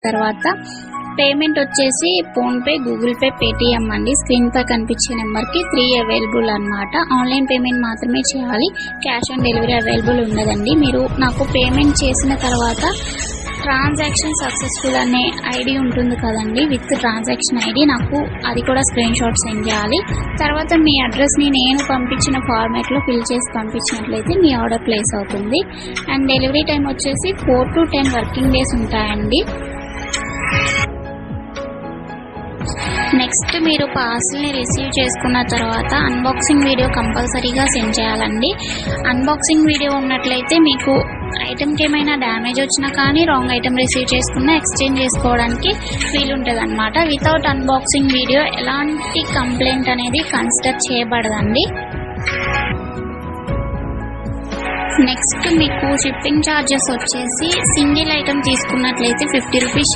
తర్వాత పేమెంట్ వచ్చేసి PhonePe, Google pay, Paytm అండి. స్క్రీన్ పై కనిపించే నెంబర్కి 3 అవైలబుల్ అన్నమాట. ఆన్లైన్ పేమెంట్ మాత్రమే చేయాలి, క్యాష్ ఆన్ డెలివరీ అవైలబుల్ ఉండదండి. మీరు నాకు పేమెంట్ చేసిన తర్వాత ట్రాన్సాక్షన్ సక్సెస్ఫుల్ అనే ఐడి ఉంటుంది కదండి, విత్ ట్రాన్సాక్షన్ ఐడి, నాకు అది కూడా స్క్రీన్ షాట్ సెండ్ చేయాలి. తర్వాత మీ అడ్రస్ని నేను పంపించిన ఫార్మాట్లో ఫిల్ చేసి పంపించినట్లయితే మీ ఆర్డర్ ప్లేస్ అవుతుంది. అండ్ డెలివరీ టైం వచ్చేసి 4 to 10 వర్కింగ్ డేస్ ఉంటాయండి. నెక్స్ట్ మీరు పార్సల్ని రిసీవ్ చేసుకున్న తర్వాత అన్బాక్సింగ్ వీడియో కంపల్సరీగా సెండ్ చేయాలండి. అన్బాక్సింగ్ వీడియో ఉన్నట్లయితే మీకు ఐటెంకి ఏమైనా డ్యామేజ్ వచ్చినా కానీ, రాంగ్ ఐటెం రిసీవ్ చేసుకున్నా ఎక్స్చేంజ్ చేసుకోవడానికి వీలుంటుంది అనమాట. వితౌట్ అన్బాక్సింగ్ వీడియో ఎలాంటి కంప్లైంట్ అనేది కన్సిడర్ చేయబడదండి. నెక్స్ట్ మీకు షిప్పింగ్ ఛార్జెస్ వచ్చేసి సింగిల్ ఐటెం తీసుకున్నట్లయితే 50 రూపీస్